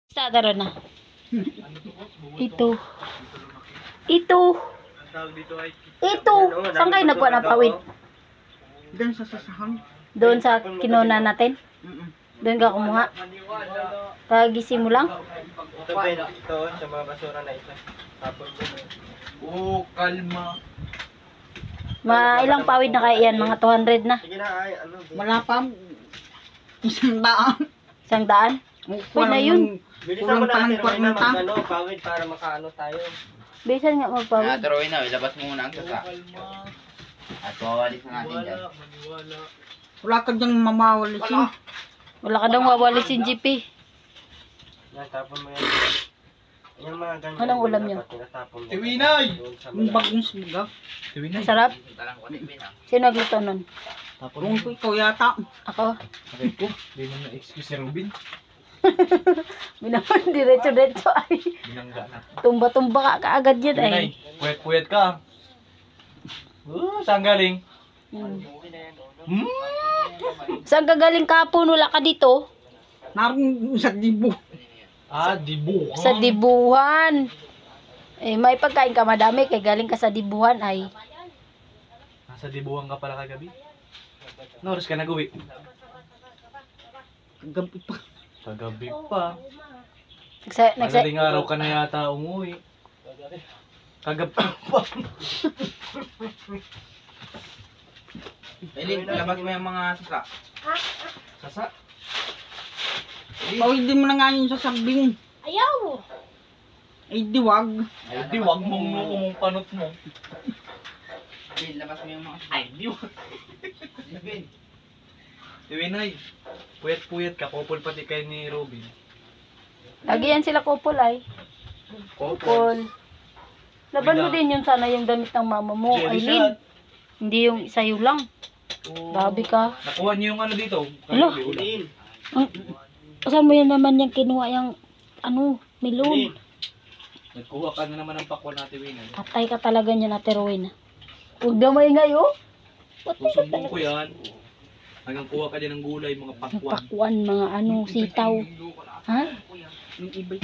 Tara na. Ito. Ito. Ito. Saan kayo nagkuha ng pawid? Doon sa sasahan. Doon sa kinuna natin? Doon ka kumuha? Kagising mo lang? Ito, Ben. Ito, sa mga basura na isa. Tapos, Oh, kalma. Ilang pawid na kaya yan? Mga 200 na? sige na, ay, ano, Ben. Wala pa. 100. 100? Pwede na yun. Bilisan mo Kulang pa ng natin, Rowena, 40. mag-ano, pawid para makaano tayo. Bisan nga magpawid. Turuin na, ilabas mo muna ang sasa. At wawalis na natin dyan. Wala ka dyang mamawalisin. Wala ka daw wawalisin, GP. Yan, tapon mo yan. Yung mga ganyan. Anong ulam niyo? Tinatapon mo. Tiwinay! Doon sa Yung mga- bagong suga. Ang sarap. Talang ko din, Bin, ah. Sino nagluto nun? Kung ikaw yata. Ako. Sabi ko, di mo na excuse si Robin. Binaman, diretso-diretso ay. Binangga na. Tumba-tumba ka kaagad yan ay. Binay, puyat-puyat ka. Saan galing? Hmm. Hmm? Saan ka galing kahapon? Wala ka dito? Naroon sa dibo. Ah, dibu. Sa dibuhan. Eh, may pagkain ka madami kay galing ka sa dibuhan ay. Nasa dibuhan ka pala kagabi. No, oras ka nag-uwi. Kagabi pa. Kagabi pa. Nagsa Madaling araw ka na yata umuwi. Kagabi pa. Eileen, ilabas mo yung mga sasa. Sasa. Pawid mo na nga yun sa sabing. Ayaw! Ay, diwag. Ay, di wag mong mong panot mo. Bin, labas mo yung mga sasa. Ay, di wag. Iwinay, puyat-puyat ka. Kupol pati kay ni Robin. Lagi yan sila couple ay. Couple. Laban mo din yun sana yung damit ng mama mo, Jelly Aileen. shot. Hindi yung isayo lang. Oh. Grabe ka. Nakuha niyo yung ano dito. Ano? Kagabi, ulam. Eileen, Saan mo yan naman yung kinuha yung melon? Eileen. Nagkuha ka na naman ng pakwan natin, Winay. Patay ka talaga niya na Rowena. Huwag gamay ngayon. Patay ka Susumbong talaga. ko yan. Hanggang kuha ka din ng gulay, mga pakwan. Pakwan, mga sitaw. Ha? Yung iba.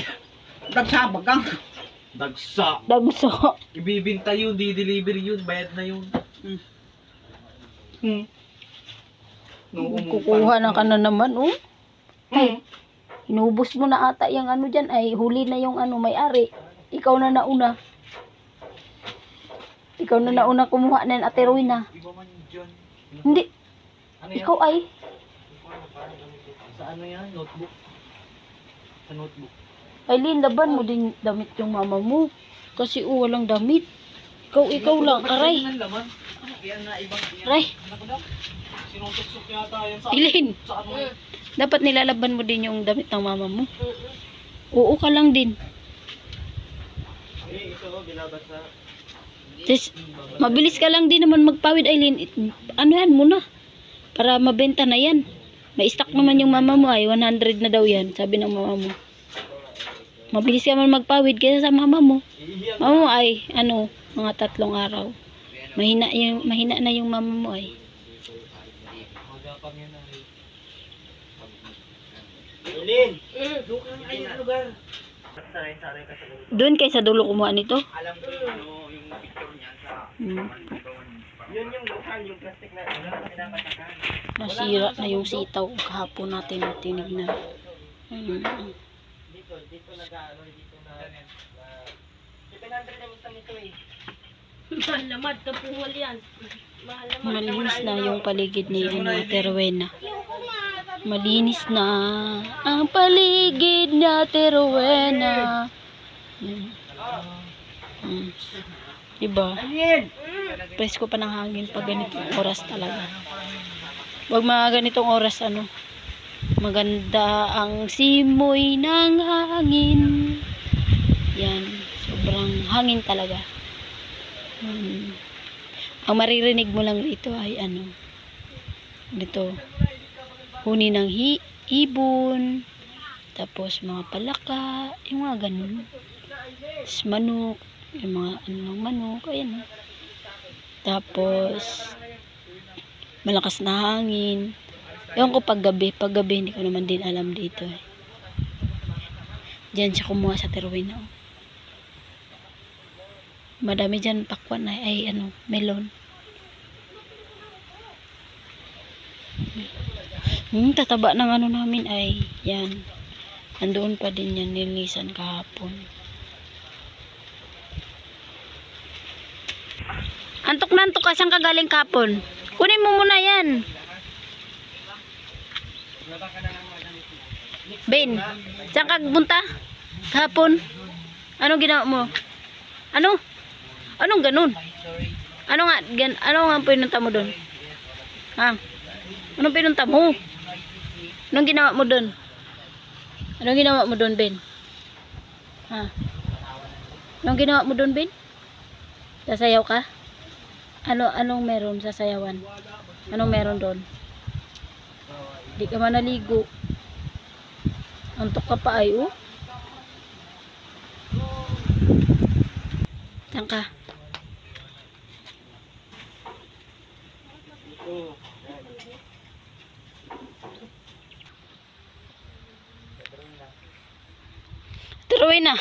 Dagsabag ka. Dagsa. Dagso. Ibibinta yun, di-deliver yun, bayad na yun. Kukuha na ka na naman, oh. Ay, inubos mo na ata yung dyan. Ay, huli na yung may-ari. Ikaw na nauna. Ikaw na nauna kumuha na yung Ate Rowena. Iba man yun dyan. Hindi, Ano yan? ikaw ay. Sa ano yan? Notebook? Sa notebook. Aileen, laban mo din damit yung mama mo. Kasi walang damit. Ikaw lang, aray. Ano laman? Yan na ibang Aray, Ano ko daw? Sinutok-sok yata yan sa Aileen. sa ano. Dapat nilalaban mo din yung damit ng mama mo. Oo ka lang din. Eh, ito, binabasa. Tes, mabilis ka lang din naman magpawid, Aileen. Ano yan muna? Para mabenta na yan. May stock naman yung mama mo ay 100 na daw yan, sabi ng mama mo. Mabilis ka man magpawid kaysa sa mama mo. Mama mo ay mga 3 araw. Mahina na yung mama mo ay. Magapang yan na rin. Eileen! Doon ka na kayo lugar. Saray ka sa lugar. Doon kay sa dulo kumuha nito. Alam ko yung picture niya sa Yun yung lokal, yung plastic na wala na pinapatakan. Nasira na yung sitaw kahapon natin tinignan. Dito nag-ano, dito na 700 ang isang ito eh. Malinis na yung paligid ni Ate Rowena. Malinis na ang paligid ni Ate Rowena. Diba? Presko pa ng hangin pag ganitong oras talaga. Wag mga ganitong oras maganda ang simoy ng hangin. Yan, sobrang hangin talaga. Ang maririnig mo lang dito ay dito, huni ng ibon, tapos mga palaka, yung mga ganun. Tapos manok, yung mga ng manok, ayan. Tapos malakas na hangin. Ewan ko paggabi hindi ko naman din alam dito. Diyan siya kumuha sa Terwin. Oh. Madami dyan pakwan ay ano, melon. Tataba ng ano namin ay yan. Andoon pa din yan, nilisan kahapon. Antok na antok ka, saan ka galing kahapon? Kunin mo muna yan. Ben, saan ka punta? Kahapon? Anong ginawa mo? Ano? Anong ganun? Ano nga pinunta mo doon? Ha? Anong pinunta mo? Anong ginawa mo doon? Anong ginawa mo doon, Ben? Ha? Anong ginawa mo doon, Ben? Sasayaw ka? Anong meron sa sayawan? Anong meron doon? Di ka man naligo. Antok ka pa ay, oh. Saan ka? Turuin na.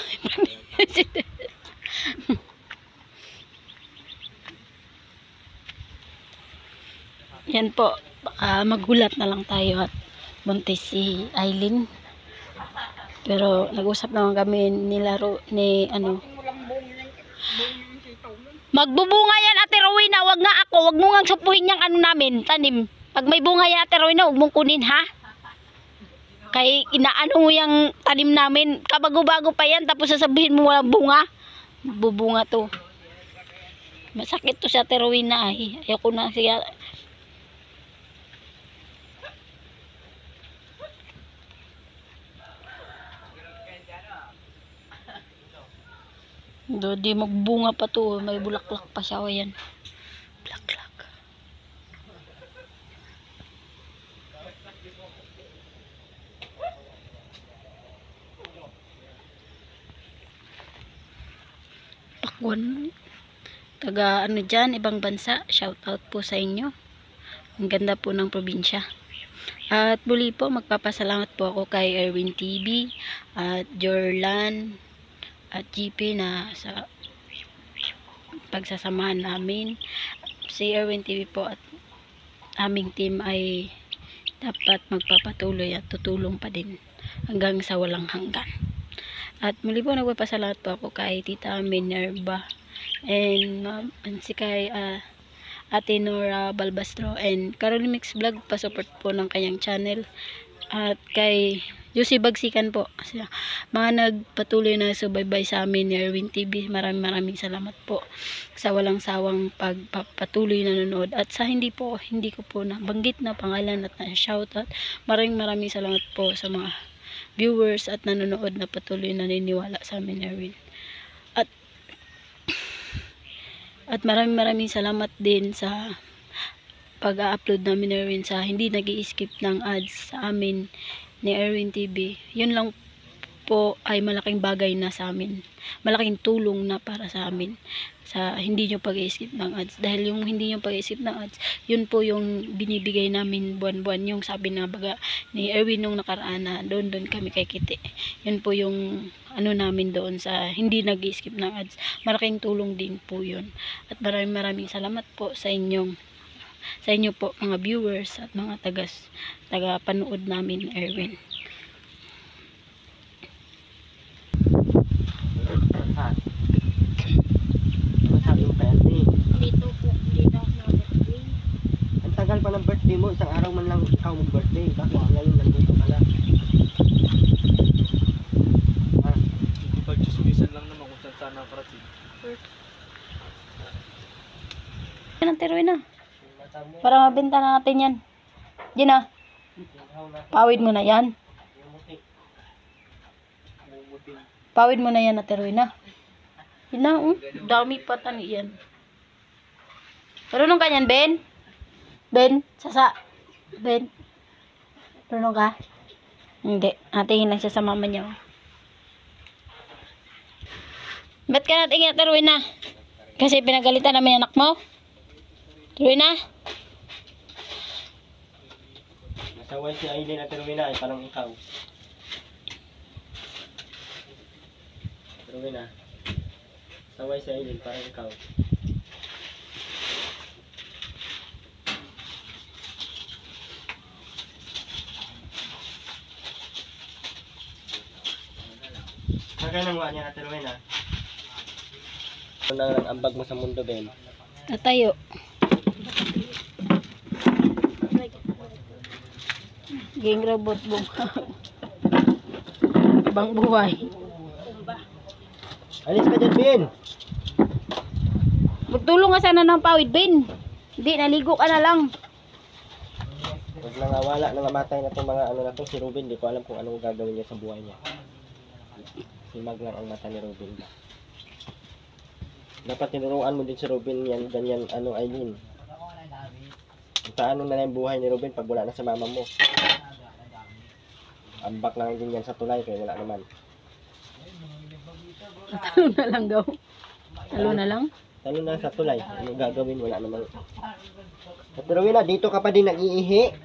Yan po. Baka magulat na lang tayo at buntis si Aileen. Pero nag-usap naman kami ni ano. Magbubunga yan, Ate Rowena. Wag nga ako. Wag mo nga supuhin yung ano namin, tanim. Pag may bunga yan, Ate Rowena, wag mong kunin, ha? Kay inaano mo yung tanim namin. Kabago-bago pa yan. Tapos sasabihin mo walang bunga. Bubunga to. Masakit to sa Ate Rowena, ay. Ayoko na siya. Di magbunga pa to. May bulaklak pa siya. O yan. Bulaklak. Pakwan. Taga ano dyan, ibang bansa. Shout out po sa inyo. Ang ganda po ng probinsya. At muli po, magpapasalamat po ako kay Erwin TV at Jorlan at GP na sa pagsasamahan namin. Si Erwin TV po at aming team ay dapat magpapatuloy at tutulong pa din hanggang sa walang hanggan. At muli po nagpapasalamat po ako kay Tita Minerva and si kay Ate Nora Balbastro and Caroline Mix Vlog, pa-support po ng kanyang channel. At kay Josie Bagsikan po, mga nagpatuloy na subaybay sa amin ni Erwin TV. Maraming salamat po sa walang sawang pagpatuloy na nanonood. At sa hindi ko po nabanggit na pangalan at na shoutout, maraming salamat po sa mga viewers at nanonood na patuloy na naniniwala sa amin, Erwin. At maraming salamat din sa pag-upload namin, Erwin, sa hindi nag-i-skip ng ads sa amin ni Erwin TV. Yun lang po ay malaking bagay na sa amin. Malaking tulong na para sa amin sa hindi nyo pag-i-skip ng ads. Dahil yung hindi nyo pag-i-skip ng ads, yun po yung binibigay namin buwan-buwan. Yung sabi na baga ni Erwin nung nakaraan na doon kami kay Kiti. Yun po yung ano namin doon sa hindi nag-i-skip ng ads. Malaking tulong din po yun. At maraming salamat po sa inyo po mga viewers at mga taga-panood namin, Erwin. Ano sabi mo kay Ate? Dito ako birthday. Ang tagal pa ng birthday mo, isang araw man lang ikaw mag-birthday. Bakit ngayon nandito ka lang? Pag-chismisan lang naman kung saan sana parating. Yan ang teroy na. Para mabenta na natin yan. Gina, pawid mo na yan. Pawid mo na yan na teroy na. Yun na, dami pa tani yan. Marunong ka yan, Ben? Ben? Sasa? Ben? Marunong ka? Hindi. Natingin lang siya sa mama niya. Ba't ka natingin na teroy na? Kasi pinagalitan namin anak mo? Teroy na? Nasaway si Aileen at Rowena ay parang ikaw. Rowena. Saway sa Aileen, parang ikaw. Kaya nang niya Ate Rowena. Ano ang ambag mo sa mundo, Ben? Tatayo. Ging robot bang buhay. Alis ka dyan, Ben! Magtulong nga sana ng pawid, Ben. Hindi, naligo ka na lang. Pag nangawala, nangamatay na itong mga ano na to, si Ruben, di ko alam kung anong gagawin niya sa buhay niya. Si Mag lang ang mata ni Ruben. Dapat tinuruan mo din si Ruben yan, ganyan, ano, Aileen. Paano na lang yung buhay ni Ruben pag wala na sa mama mo? Ambak lang din yan sa tulay, kaya wala naman. Talo na lang daw. Talo na lang? Talo na sa tulay, ano gagawin, wala naman. At Rowena, dito ka pa din nag-iihi.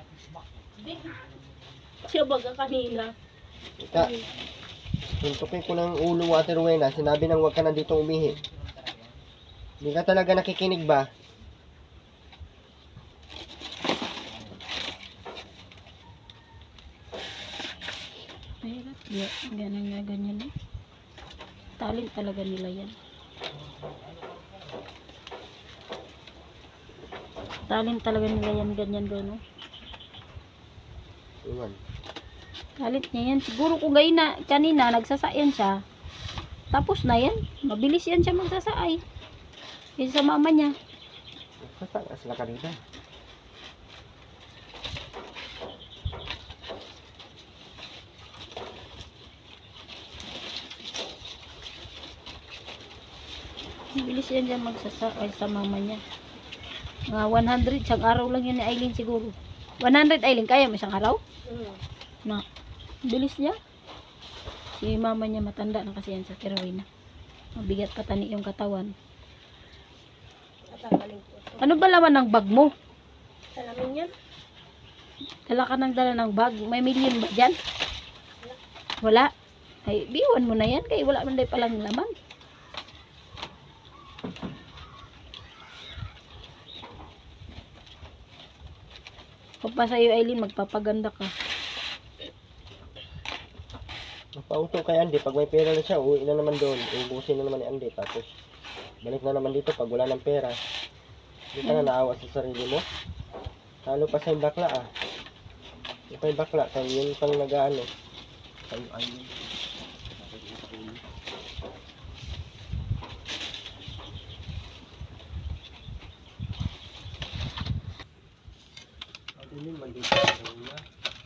Siya baga kanina. Ika, tuntukin ko ng ulo mo, Ate Rowena, sinabi nang huwag ka na dito umihi. Hindi ka talaga nakikinig ba? Mahirap. Ganyan nga ganyan eh. Talent talaga nila yan. Talent talaga nila yan, ganyan gano'n. Iwan. Talent niya yan. Siguro kung gayon na kanina, nagsasayan siya. Tapos na yan. Mabilis yan siya magsasaay. Kasi sa mama niya. Kasa nga sila kanina. Mabilis yan dyan magsasaay sa mama niya. Mga 100, isang araw lang yun ni Aileen siguro. 100 Aileen, kaya mo isang araw? Na, bilis niya. Si mama niya matanda na kasi yan sa Rowena. Mabigat pa tani yung katawan. Ano ba laman ng bag mo? Salamin yan. Dala ka ng dala ng bag. May million ba dyan? Wala. Ay, biwan mo na yan. Kaya wala man day palang laman. Kung pa sa'yo, Aileen, magpapaganda ka. Pauto kay Andy, pag may pera na siya, uwi na naman doon. Ubusin na naman ni Andy. Tapos, balik na naman dito pag wala ng pera. Hindi ka na naawa sa sarili mo. Talo pa sa yung bakla ah. Yung pa yung bakla, kaya yun pang nag-ano. Ayun.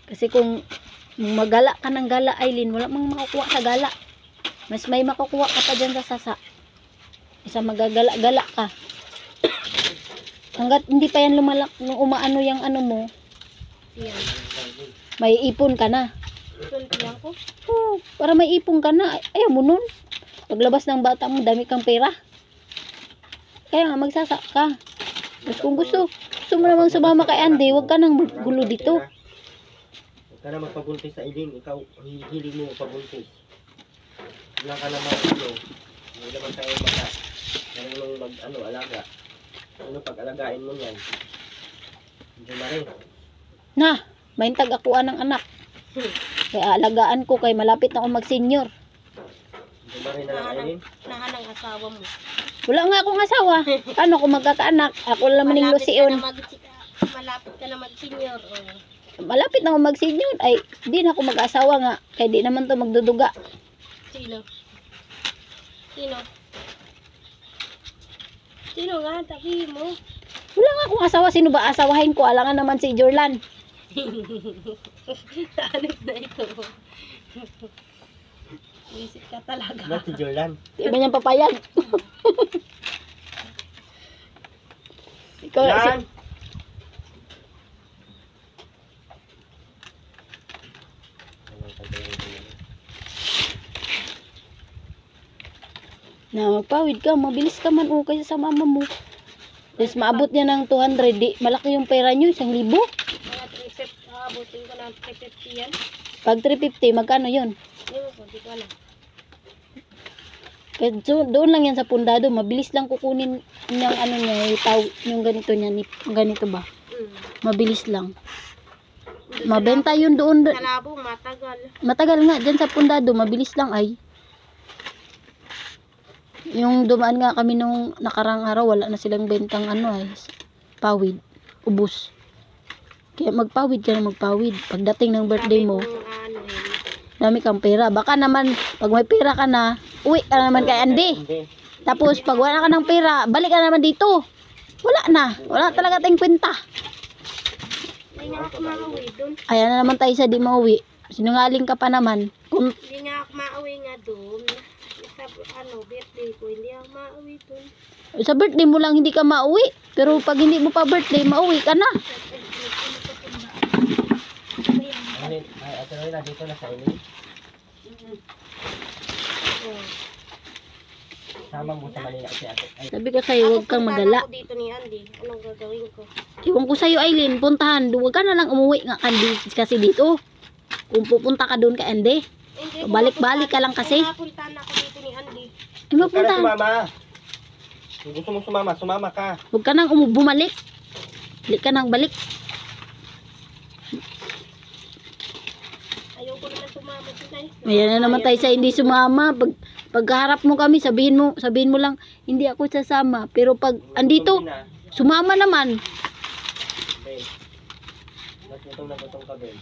Kasi kung magala ka ng gala, Aileen, wala mang makukuha sa gala. Mas may makukuha ka pa dyan sa sasa. Isa magagala-gala ka. Hanggat hindi pa yan lumalak, nung umaano yung ano mo, Yan. may ipon ka na. Ipon ko lang ko. Oh, para may ipon ka na. Ayaw mo nun. Paglabas ng bata mo, dami kang pera. Kaya nga, magsasa ka. Tapos kung gusto mo namang sumama kay Andy, huwag ka nang gulo dito. Huwag ka na magpabuntis sa Aileen. Ikaw, hihiling mo magpabuntis. Wala ka naman ano. Hindi naman tayo alaga. Ano pag-alagain mo yan? Hindi na rin. Na, may tag-akuan ng anak. Kaya alagaan ko kay malapit na ako mag-senior. Hindi na rin na lang Aileen. Nahanang asawa mo. Wala nga akong asawa. Paano ako magkakaanak? Ako lang maning lusiyon. Malapit ka na mag-senior. Oh. Malapit na ako mag-senior. Ay, di na ako mag-asawa nga. Kaya di naman to magduduga. Sino? Sino? Sino nga? Tabi mo. Wala nga akong asawa. Sino ba asawahin ko? Alangan naman si Jorlan. Hanip na ito. Isip ka talaga. Ba't si Jordan? Di ba niyang papayag? Ikaw, Yan! na magpawid ka, mabilis ka man o kaysa sa mama mo. Tapos maabot niya ng 200, di, malaki yung pera nyo, 1,000. Mga 350. Abutin ko ng 350 yan. Pag 350, magkano yun? Hindi mo ko, di ko alam. Pero doon lang yan sa pundado. Mabilis lang kukunin niyang ano niya, yung ganito niya, ganito ba? Mabilis lang. Mabenta yun doon. Sa labo, matagal. Matagal nga, dyan sa pundado, mabilis lang ay. Yung dumaan nga kami nung nakarang araw, wala na silang bentang ano ay, pawid, ubos. Kaya magpawid ka na magpawid. Pagdating ng birthday mo, dami kang pera. Baka naman, pag may pera ka na, uwi ka na naman kay Andy. Hindi. Tapos, pag wala ka ng pera, balik ka na naman dito. Wala na. Wala talaga tayong kwenta. Hindi nga ako mauwi doon. Ayan na naman tayo sa di mauwi. Sinungaling ka pa naman. Kung Hindi nga ako mauwi nga doon. Sa birthday ko, hindi ako mauwi doon. sa birthday mo lang hindi ka mauwi. Pero pag hindi mo pa birthday, mauwi ka na. Ay, Ate Roy, dito na sa ilin. Sama mo sa Manila si Ate. Ay, Sabi ko sa'yo, huwag kang magala. Ako dito ni Andy. Anong gagawin ko? Iwan ko sa'yo, Aileen. Puntahan. Huwag ka na lang umuwi nga kasi dito. Kung pupunta ka doon kay Andy. Hindi, Balik-balik ka lang kasi. Napuntahan ako dito ni Andy. Ay, huwag ka na mapuntahan. sumama. Kung gusto mong sumama, sumama ka. Huwag ka nang bumalik. Balik ka nang balik. Ayoko naman sumama doon ay. Ayan na naman tayo sa hindi sumama. Pagkaharap mo kami, sabihin mo lang, hindi ako sasama. Pero pag andito, sumama naman. Ben, ba't gutom na gutom ka, Ben?